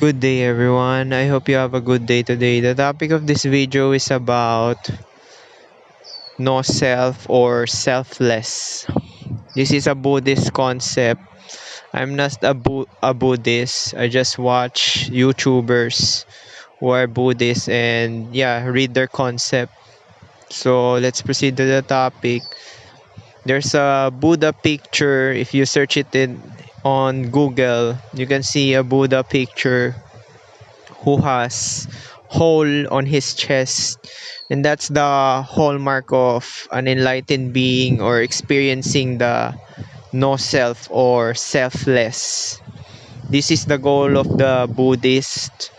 Good day, everyone. I hope you have a good day today. The topic of this video is about no self or selfless. This is a Buddhist concept. I'm not a Buddhist. I just watch YouTubers who are Buddhists and read their concept. So let's proceed to the topic. There's a Buddha picture. If you search it on Google, you can see a Buddha picture who has hole on his chest, and that's the hallmark of an enlightened being or experiencing the no self or selfless. This is the goal of the Buddhist,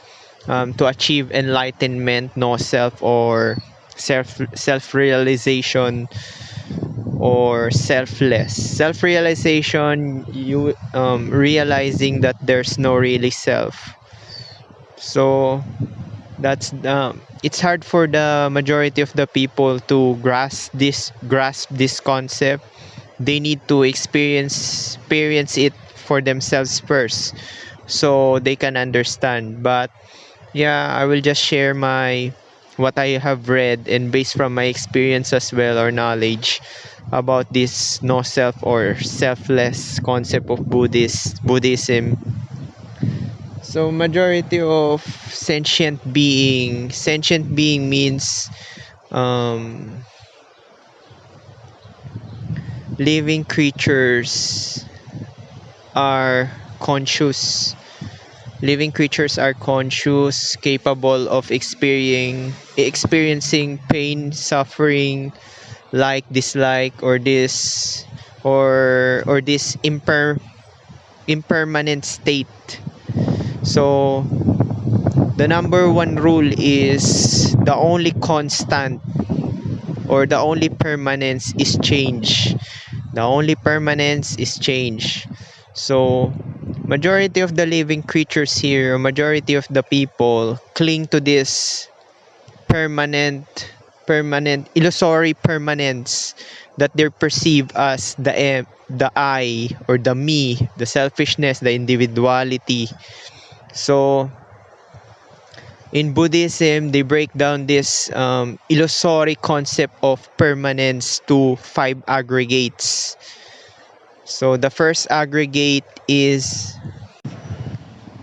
to achieve enlightenment, no self or self realization or self realization. You realizing that there's no really self. So that's it's hard for the majority of the people to grasp this concept. They need to experience it for themselves first so they can understand. But I will just share my what I have read and based from my experience as well or knowledge about this no self or selfless concept of Buddhism. So majority of sentient being means um, living creatures are conscious. Living creatures are conscious, capable of experiencing pain, suffering, like, dislike, or this impermanent state. So the number one rule is the only constant or the only permanence is change. The only permanence is change. So majority of the living creatures here, majority of the people cling to this permanent illusory permanence that they perceive as the I or the me, the selfishness, the individuality. So in Buddhism, they break down this illusory concept of permanence to 5 aggregates. So the first aggregate is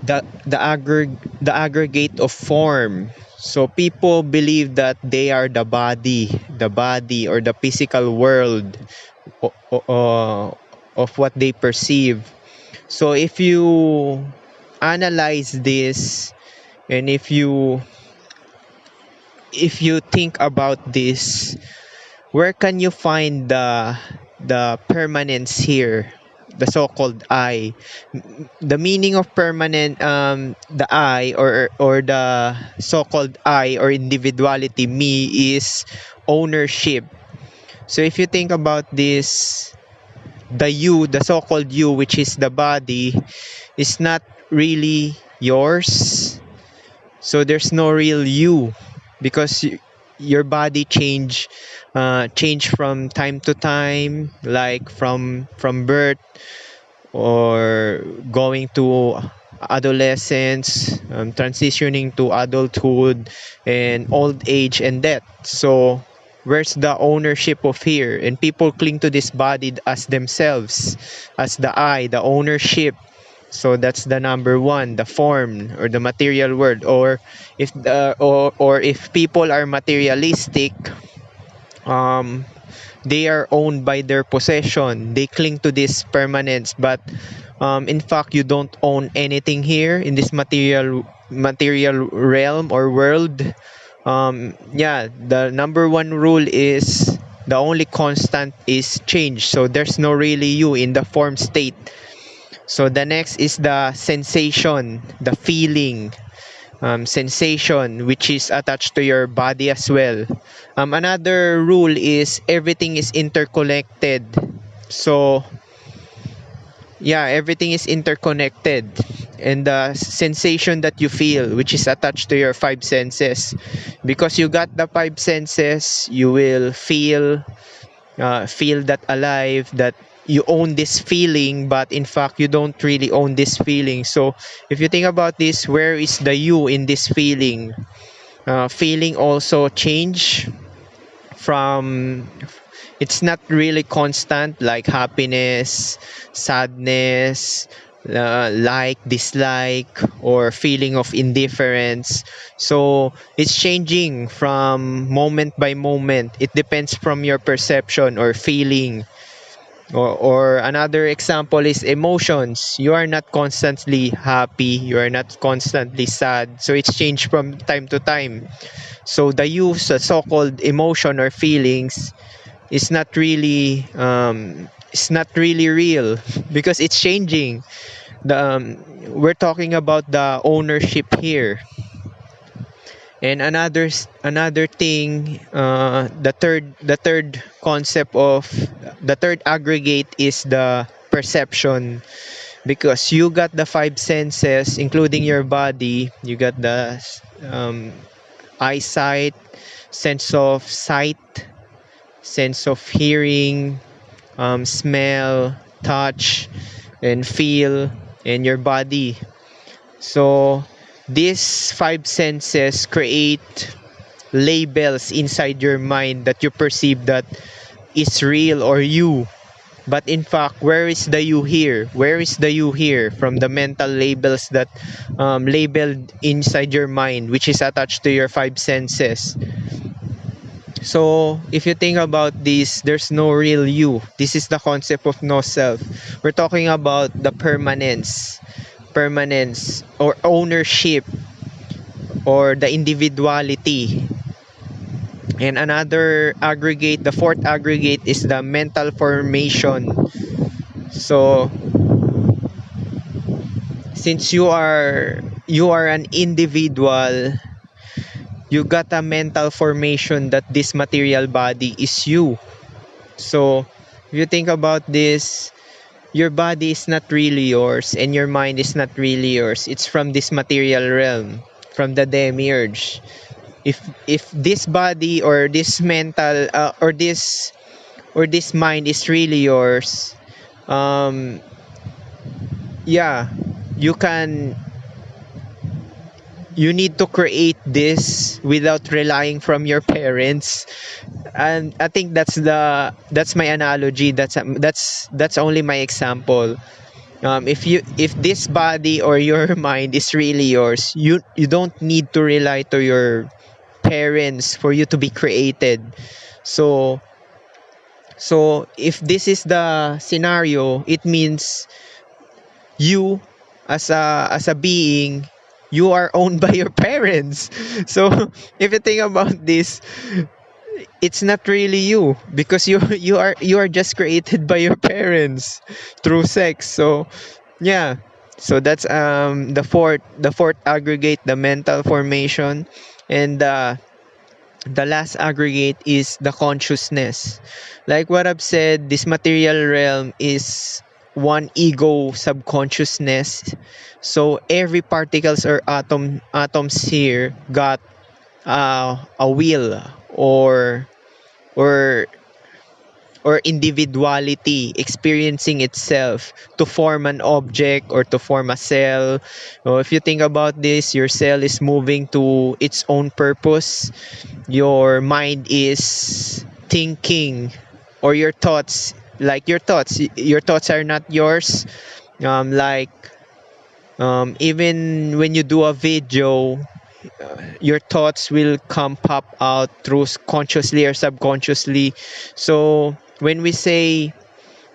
the aggregate of form. So people believe that they are the body or the physical world of what they perceive. So if you analyze this, and if you think about this, where can you find the permanence here, the so-called I? The meaning of permanent, the I or the so-called I or individuality, me, is ownership. So if you think about this, the you, the so-called you, which is the body, is not really yours. So there's no real you, because your body change from time to time, like from birth or going to adolescence, transitioning to adulthood and old age and death. So where's the ownership of here? And people cling to this body as themselves, as the I, the ownership. So that's the number one, the form or the material world. Or if people are materialistic, they are owned by their possession. They cling to this permanence, but in fact, you don't own anything here in this material realm or world. The number one rule is the only constant is change. So there's no really you in the form state. So the next is the sensation, the feeling, sensation, which is attached to your body as well. Another rule is everything is interconnected. So everything is interconnected, and the sensation that you feel, which is attached to your 5 senses, because you got the 5 senses, you will feel that alive, that you own this feeling, but in fact you don't really own this feeling. So if you think about this, where is the you in this feeling? Feeling also change from, it's not really constant, like happiness, sadness, like, dislike, or feeling of indifference. So it's changing from moment by moment. It depends from your perception or feeling. Or another example is emotions. You are not constantly happy, you are not constantly sad, so it's changed from time to time. So the use so-called emotion or feelings is not really it's not really real because it's changing. We're talking about the ownership here. And another thing, the third concept of the third aggregate is the perception, because you got the five senses including your body. You got the eyesight, sense of sight, sense of hearing, smell, touch, and feel, and your body. So these five senses create labels inside your mind that you perceive that is real or you. But in fact, where is the you here? Where is the you here from the mental labels that labeled inside your mind, which is attached to your five senses? So if you think about this, there's no real you. This is the concept of no self. We're talking about the permanence or ownership or the individuality. And another aggregate, the fourth aggregate, is the mental formation. So since you are an individual, you got a mental formation that this material body is you. So if you think about this, your body is not really yours and your mind is not really yours. It's from this material realm, from the demiurge. If this body or this mental or this mind is really yours, um yeah, you can you need to create this without relying from your parents. And I think that's my analogy. That's only my example. If this body or your mind is really yours, you don't need to rely to your parents for you to be created. So so if this is the scenario, it means you, as a being, you are owned by your parents. So if you think about this, it's not really you, because you are just created by your parents through sex. So yeah. So that's the fourth aggregate, the mental formation. And the last aggregate is the consciousness. Like what I've said, this material realm is one ego subconsciousness. So every particles or atoms here got a will, or or individuality experiencing itself to form an object or to form a cell. So if you think about this, your cell is moving to its own purpose. Your mind is thinking, or your thoughts, like your thoughts are not yours. Like, even when you do a video, your thoughts will come pop out through consciously or subconsciously. So when we say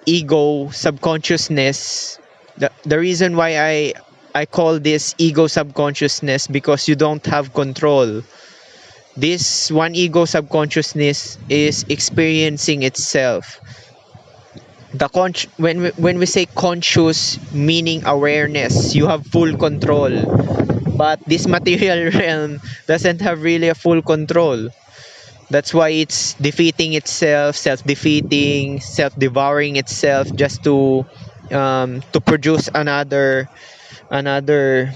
ego subconsciousness, the reason why I call this ego subconsciousness, because you don't have control. This one ego subconsciousness is experiencing itself. When we say conscious, meaning awareness, you have full control. But this material realm doesn't have really a full control. That's why it's defeating itself, self-defeating, self-devouring itself, just to produce another another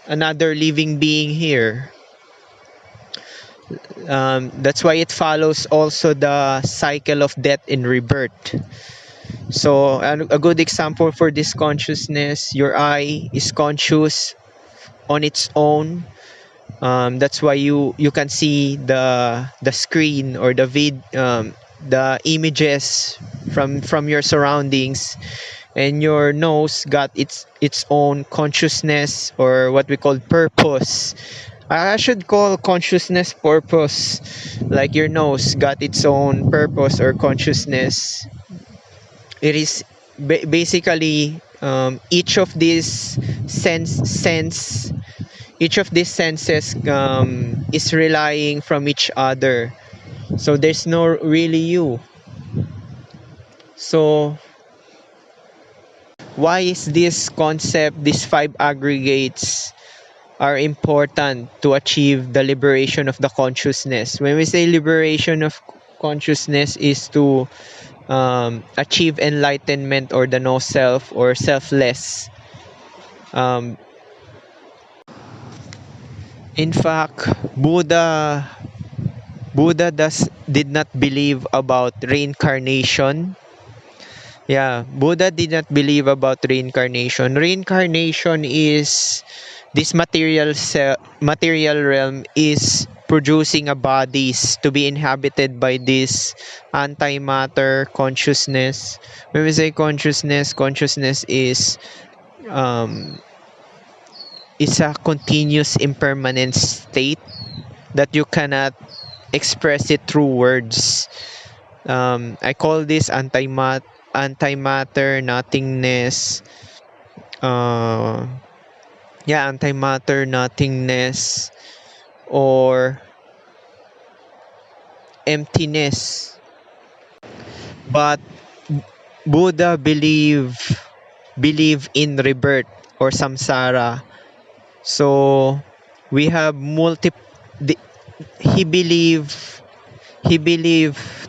living being here. That's why it follows also the cycle of death and rebirth. So a good example for this consciousness, your eye is conscious on its own. That's why you can see the screen or the images from your surroundings, and your nose got its own consciousness, or what we call purpose. I should call consciousness purpose, like your nose got its own purpose or consciousness. It is basically each of these sense each of these senses is relying from each other, so there's no really you. So why is this concept, these five aggregates are important to achieve the liberation of the consciousness? When we say liberation of consciousness, is to achieve enlightenment, or the no self, or selfless. um, in fact, Buddha did not believe about reincarnation. Yeah, Buddha did not believe about reincarnation. Reincarnation is this material realm is producing a bodies to be inhabited by this antimatter consciousness. When we say consciousness, consciousness um, is a continuous impermanent state that you cannot express it through words. I call this antimatter nothingness. Uh, yeah, antimatter nothingness, or emptiness. But Buddha believe in rebirth or samsara. So we have he believe he believe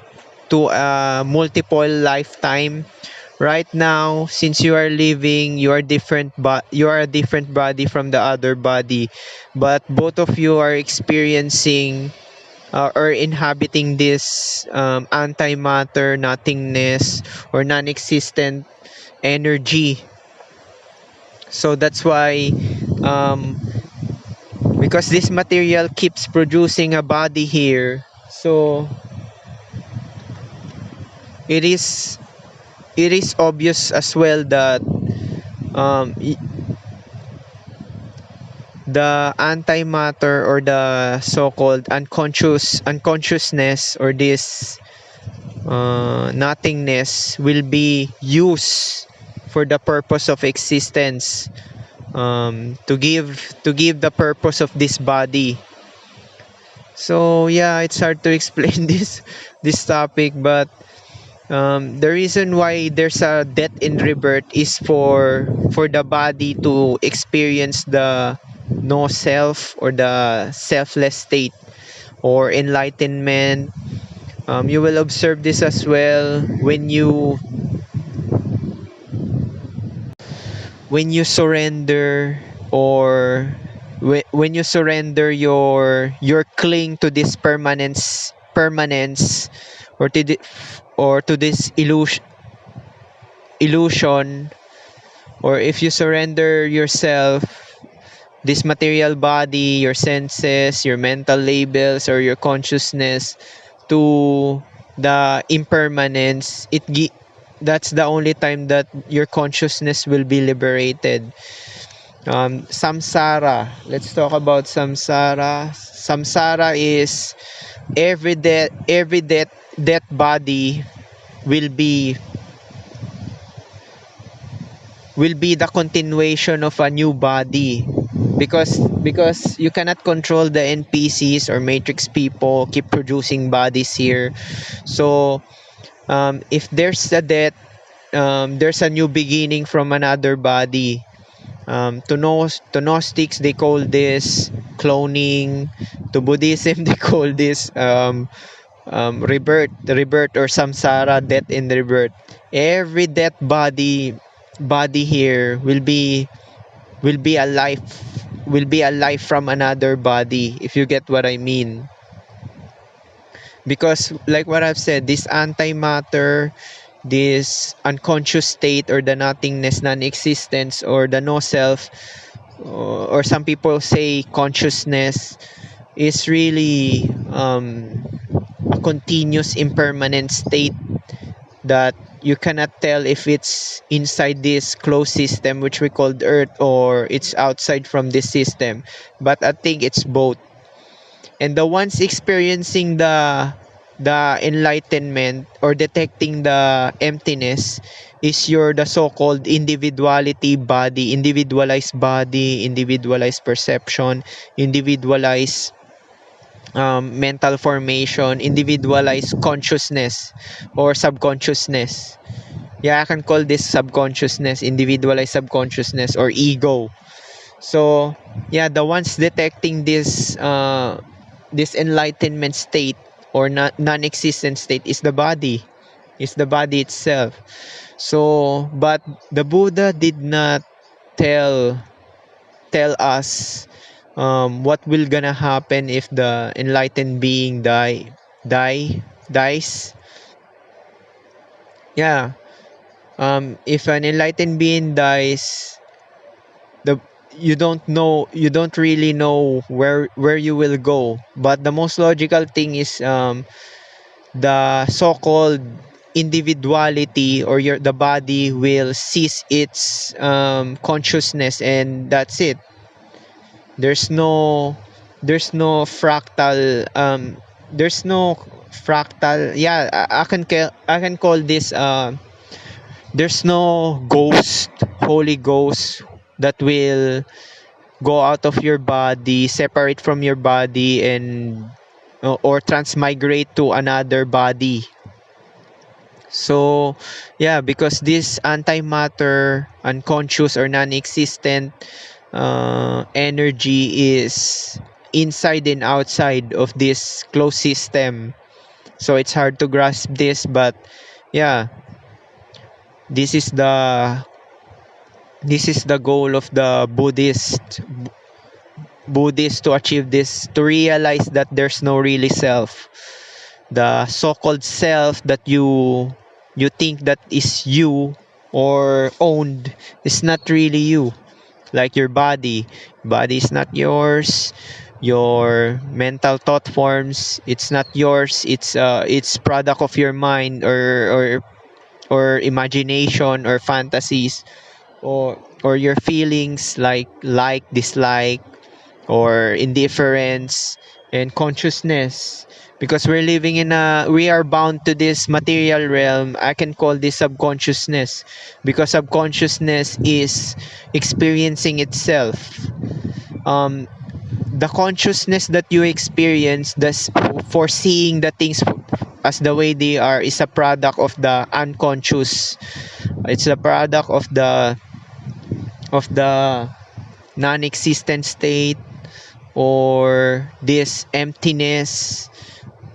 to a multiple lifetime. Right now, since you are living, you are different, but you are a different body from the other body, but both of you are experiencing or inhabiting this antimatter nothingness or non-existent energy. So that's why, um, because this material keeps producing a body here, so it is it is obvious as well that um, the antimatter, or the so-called unconsciousness, or this nothingness, will be used for the purpose of existence, to give the purpose of this body. So yeah, it's hard to explain this topic, but the reason why there's a death in rebirth is for the body to experience the no self, or the selfless state, or enlightenment. You will observe this as well when you surrender, or when you surrender your cling to this permanence, or to this illusion, or if you surrender yourself, this material body, your senses, your mental labels, or your consciousness, to the impermanence, that's the only time that your consciousness will be liberated. Samsara, let's talk about samsara. Is every death body will be the continuation of a new body, because you cannot control the NPCs or matrix people keep producing bodies here. So if there's a death, there's a new beginning from another body. To Gnostics, they call this cloning. To Buddhism, they call this rebirth, or samsara, death in rebirth. Every death body here will be a life from another body, if you get what I mean. Because like what I've said, this antimatter this unconscious state, or the nothingness, non-existence, or the no self, or some people say consciousness, is really a continuous impermanent state that you cannot tell if it's inside this closed system which we call the earth, or it's outside from this system. But I think it's both. And the ones experiencing the enlightenment, or detecting the emptiness, is your the so-called individuality body, individualized perception, individualized mental formation, individualized consciousness or subconsciousness. Yeah, I can call this subconsciousness, individualized subconsciousness, or ego. So yeah, the ones detecting this enlightenment state, or non-existent state, is the body itself. So but the Buddha did not tell tell us what will gonna happen if the enlightened being dies. Yeah, if an enlightened being dies, the you don't really know where you will go. But the most logical thing is the so-called individuality, or the body will cease its consciousness, and that's it. there's no there's no fractal there's no fractal. Yeah, I can call this there's no ghost, holy ghost, that will go out of your body, separate from your body, and or transmigrate to another body. So yeah, because this antimatter, unconscious or non-existent energy, is inside and outside of this closed system. So it's hard to grasp this, but yeah, this is the this is the goal of the Buddhist, to achieve this, to realize that there's no really self. The so-called self that you think that is you or owned is not really you. Like your body is not yours. Your mental thought forms, it's not yours. It's product of your mind, or imagination, or fantasies, or your feelings, like dislike, or indifference, and consciousness. Because we are bound to this material realm. I can call this subconsciousness, because subconsciousness is experiencing itself. The consciousness that you experience, this foreseeing the things as the way they are, is a product of the unconscious. It's a product of the non-existent state, or this emptiness,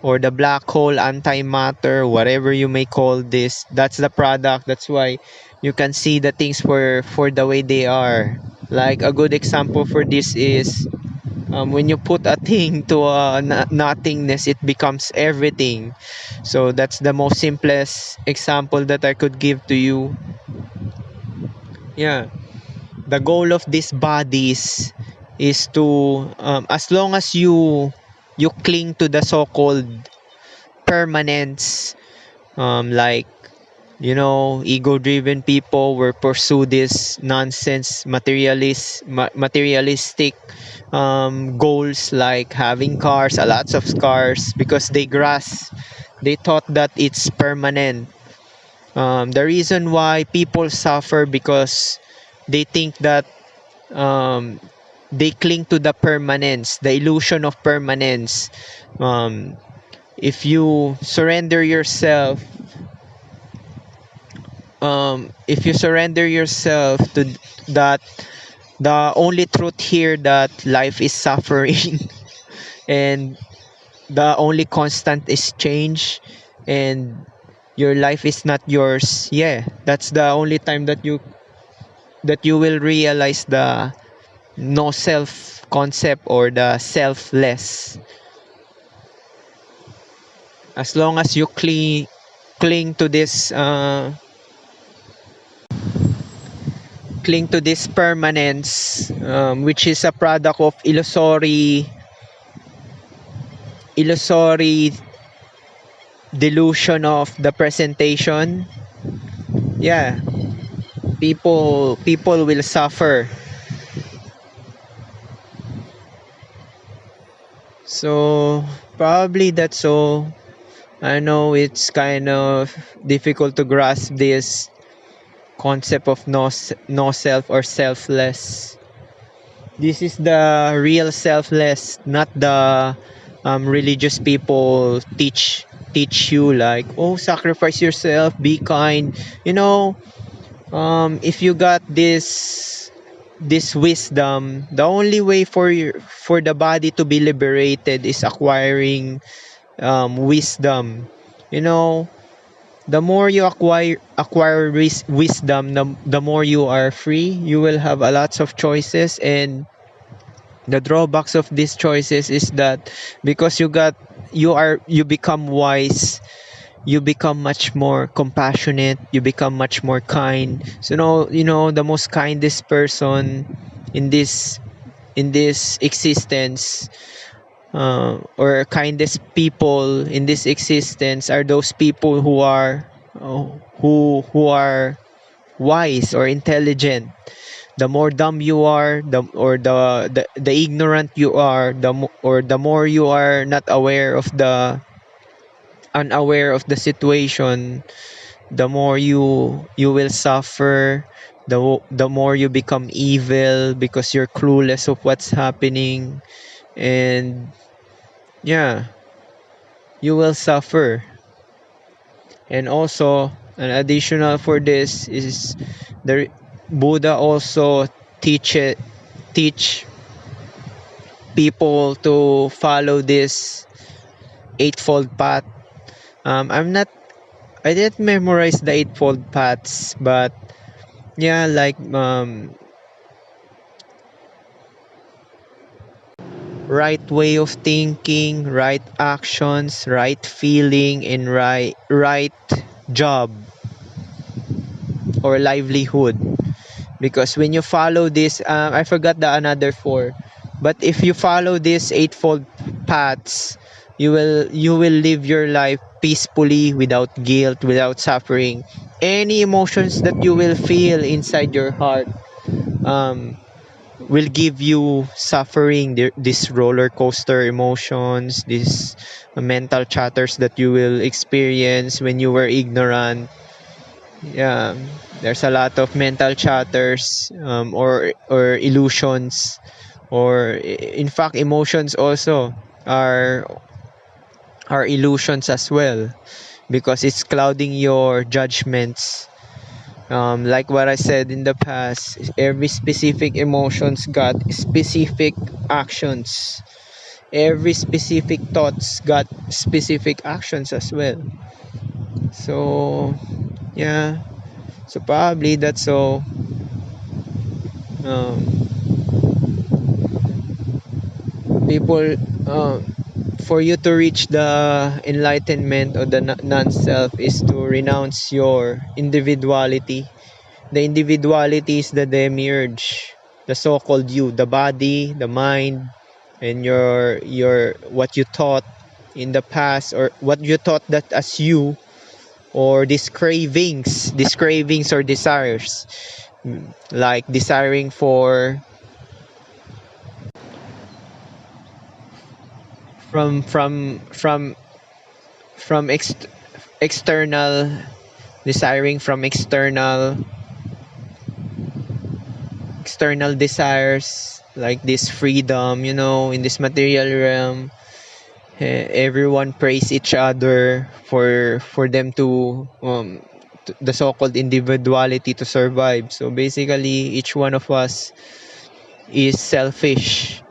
or the black hole, antimatter, whatever you may call this. That's the product. That's why you can see the things for the way they are. Like a good example for this is, when you put a thing to a nothingness, it becomes everything. So that's the most simplest example that I could give to you. Yeah, the goal of these bodies is to, as long as you cling to the so-called permanence, like, ego driven people will pursue this nonsense, materialistic goals, like having cars, a lots of cars, because they thought that it's permanent. The reason why people suffer, because they think that, um, they cling to the permanence, the illusion of permanence. If you surrender yourself, to that, the only truth here, that life is suffering, and the only constant is change, and your life is not yours. Yeah, that's the only time that you will realize the no self concept, or the selfless. As long as you cling cling to this permanence, which is a product of illusory delusion of the presentation. Yeah, people will suffer. So probably that's all. I know it's kind of difficult to grasp this concept of no self or selfless. This is the real selfless, not the religious people teach you like, oh, sacrifice yourself, be kind. You know, if you got this wisdom, the only way for the body to be liberated is acquiring wisdom. You know, the more you acquire wisdom, the more you are free. You will have a lots of choices, and the drawbacks of these choices is that because you become wise, you become much more compassionate, you become much more kind. So the most kindest person in this existence, or kindest people in this existence, are those people who are wise or intelligent. The more dumb you are, the ignorant you are, or the more you are not aware of the unaware of the situation, the more you will suffer. The more you become evil because you're clueless of what's happening. And yeah, you will suffer. And also, an additional for this is, the Buddha also teach people to follow this eightfold path. I didn't memorize the eightfold paths, but yeah, like right way of thinking, right actions, right feeling, and right job or livelihood. Because when you follow this, I forgot the another four, but if you follow these eightfold paths, you will live your life peacefully, without guilt, without suffering. Any emotions that you will feel inside your heart um, will give you suffering. This roller coaster emotions, these mental chatters that you will experience when you were ignorant. Yeah, there's a lot of mental chatters, or illusions, or in fact emotions also are illusions as well, because it's clouding your judgments. Like what I said in the past, every specific emotions got specific actions. Every specific thoughts got specific actions as well. So yeah, so probably that's all. um, People, for you to reach the enlightenment or the non-self is to renounce your individuality. The individuality is the demiurge, the so-called you, the body, the mind, and your what you thought in the past, or what you thought that as you, or these cravings or desires. Like desiring for from external, desiring from external desires, like this freedom, in this material realm. Everyone praise each other for them to the so-called individuality to survive. So basically each one of us is selfish.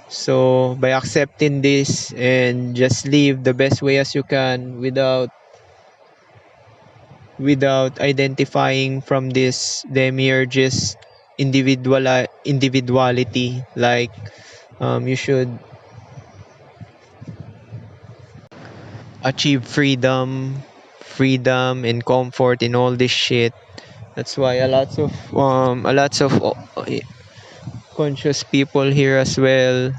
So by accepting this and just live the best way as you can, without identifying from this demiurge's individuality, like you should achieve freedom freedom and comfort in all this shit. That's why a lots of conscious people here as well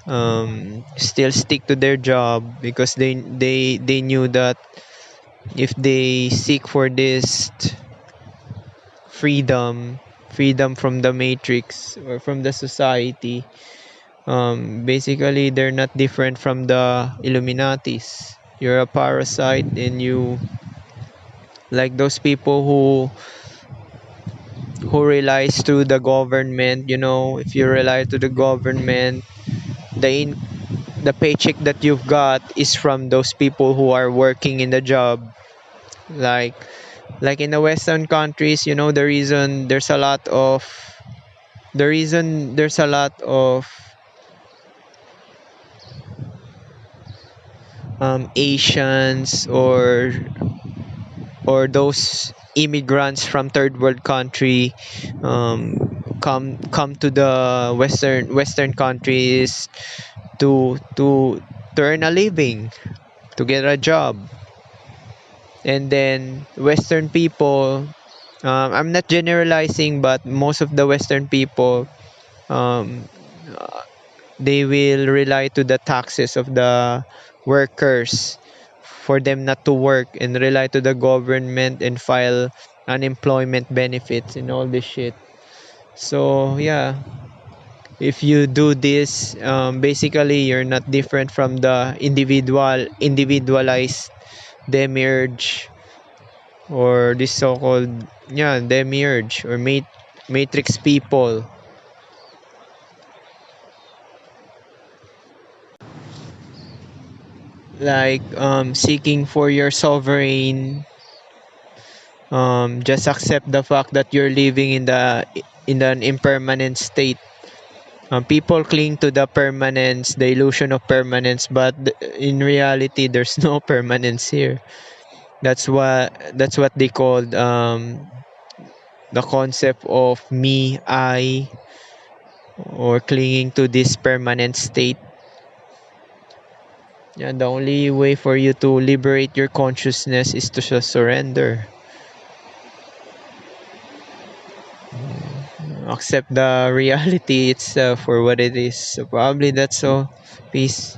still stick to their job because they knew that if they seek for this freedom freedom from the matrix or from the society, basically they're not different from the Illuminatis. You're a parasite and you like those people who relies to the government. If you rely to the government, the the paycheck that you've got is from those people who are working in the job. like like in the western countries, the reason there's a lot of Asians or those immigrants from third world country come to the western countries to earn a living, to get a job. And then western people, I'm not generalizing, but most of the western people, um, they will rely to the taxes of the workers for them not to work, and rely to the government and file unemployment benefits and all this shit. So yeah, if you do this, basically you're not different from the individualized demiurge, or this so-called, yeah, demiurge or matrix people, like seeking for your sovereign. Just accept the fact that you're living in an impermanent state. People cling to the permanence, the illusion of permanence, but in reality there's no permanence here. That's what they called the concept of me, I, or clinging to this permanent state. Yeah, the only way for you to liberate your consciousness is to just surrender. Accept the reality itself for what it is. So probably that's all. Peace.